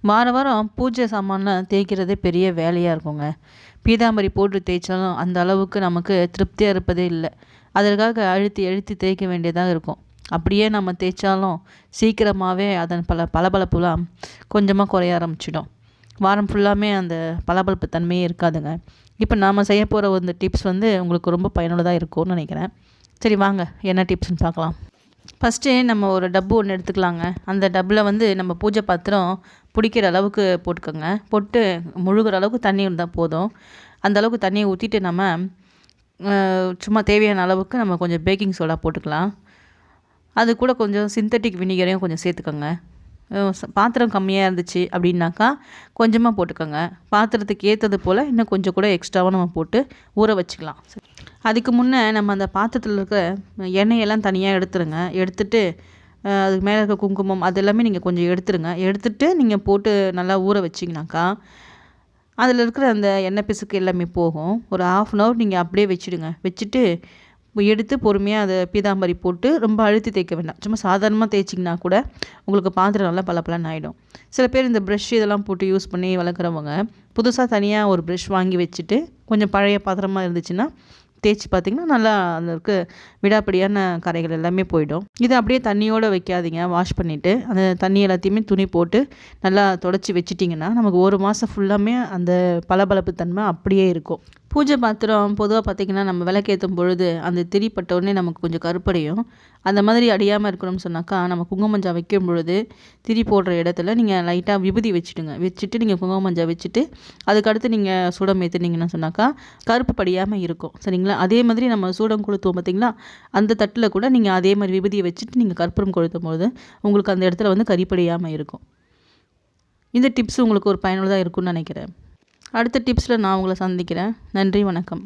வாரம் வாரம் பூஜை சாமான்லாம் தேய்க்கிறதே பெரிய வேலையாக இருக்குங்க. பீதாம்பரி போட்டு தேய்ச்சாலும் அந்த அளவுக்கு நமக்கு திருப்தியாக இருப்பதே இல்லை. அதற்காக அழுத்தி அழுத்தி தேய்க்க வேண்டியதாக இருக்கும். அப்படியே நம்ம தேய்ச்சாலும் சீக்கிரமாகவே அதன் பளபளப்புலாம் கொஞ்சமாக குறைய ஆரம்பிச்சிடும். வாரம் ஃபுல்லாமே அந்த பளபளப்பு தன்மையே இருக்காதுங்க. இப்போ நாம் செய்ய போகிற இந்த டிப்ஸ் உங்களுக்கு ரொம்ப பயனுள்ளதாக இருக்கும்னு நினைக்கிறேன். சரி வாங்க என்ன டிப்ஸ்னு பார்க்கலாம். ஃபஸ்ட்டு நம்ம ஒரு டப்பு ஒன்று எடுத்துக்கலாங்க. அந்த டப்பில் நம்ம பூஜை பாத்திரம் பிடிக்கிற அளவுக்கு போட்டுக்கோங்க. போட்டு முழுகிற அளவுக்கு தண்ணி இருந்தால் போதும். அந்த அளவுக்கு தண்ணியை ஊற்றிட்டு நம்ம சும்மா தேவையான அளவுக்கு நம்ம கொஞ்சம் பேக்கிங் சோடா போட்டுக்கலாம். அது கூட கொஞ்சம் சிந்தட்டிக் வினிகரையும் கொஞ்சம் சேர்த்துக்கோங்க. பாத்திரம் கம்மியாக இருந்துச்சு அப்படின்னாக்கா கொஞ்சமாக போட்டுக்கோங்க. பாத்திரத்துக்கு ஏற்றது போல் இன்னும் கொஞ்சம் கூட எக்ஸ்ட்ராவாக நம்ம போட்டு ஊற வச்சுக்கலாம். அதுக்கு முன்னே நம்ம அந்த பாத்திரத்தில் இருக்கிற எண்ணெயெல்லாம் தனியாக எடுத்துருங்க. எடுத்துட்டு அதுக்கு மேலே இருக்க குங்குமம் அது எல்லாமே நீங்கள் கொஞ்சம் எடுத்துருங்க. எடுத்துட்டு நீங்கள் போட்டு நல்லா ஊற வச்சிங்கனாக்கா அதில் இருக்கிற அந்த எண்ணெய் பிசுக்கு எல்லாமே போகும். ஒரு 1/2 hour நீங்கள் அப்படியே வச்சுடுங்க. வச்சுட்டு எடுத்து பொறுமையாக அதை பீதாம்பரி போட்டு ரொம்ப அழுத்தி தேய்க்க வேண்டாம். சும்மா சாதாரணமாக தேய்ச்சிங்கன்னா கூட உங்களுக்கு பாத்திரம் நல்லா பளபளன்னு ஆகிடும். சில பேர் இந்த ப்ரஷ் இதெல்லாம் போட்டு யூஸ் பண்ணி வளர்க்குறவங்க புதுசாக தனியாக ஒரு ப்ரஷ் வாங்கி வச்சுட்டு கொஞ்சம் பழைய பாத்திரமாக இருந்துச்சுன்னா தேய்ச்சி பார்த்திங்கன்னா நல்லா அதில் இருக்க விடாப்பிடியான கரைகள் எல்லாமே போயிடும். இதை அப்படியே தண்ணியோடு வைக்காதீங்க. வாஷ் பண்ணிவிட்டு அந்த தண்ணி எல்லாத்தையுமே துணி போட்டு நல்லா தொடச்சி வச்சிட்டிங்கன்னா நமக்கு 1 மாதம் ஃபுல்லாமே அந்த பளபளப்பு தன்மை அப்படியே இருக்கும். பூஜை பாத்திரம் பொதுவாக பார்த்திங்கன்னா நம்ம விளக்கேற்றும் பொழுது அந்த திரி பட்டவுடனே நமக்கு கொஞ்சம் கருப்படையும். அந்த மாதிரி அடியாமல் இருக்கணும்னு சொன்னாக்கா நம்ம குங்குமஞ்சா வைக்கும் பொழுது திரி போடுற இடத்துல நீங்கள் லைட்டாக விபூதி வச்சுடுங்க. வச்சுட்டு நீங்கள் குங்குமஞ்சா வச்சுட்டு அதுக்கடுத்து நீங்கள் சூடம் ஏற்றுனீங்கன்னா சொன்னாக்கா கருப்பு படியாமல் இருக்கும். சரிங்களா? அதே மாதிரி நம்ம சூடம் கொளுத்துவோம் பார்த்திங்களா, அந்த தட்டில் கூட நீங்கள் அதே மாதிரி விபூதியை வச்சுட்டு நீங்கள் கற்பூரம் கொளுத்தும் போது உங்களுக்கு அந்த இடத்துல கரிப்படியாமல் இருக்கும். இந்த டிப்ஸ் உங்களுக்கு ஒரு பயனுள்ளதாக இருக்கும்னு நினைக்கிறேன். அடுத்த டிப்ஸில் நான் உங்களை சந்திக்கிறேன். நன்றி, வணக்கம்.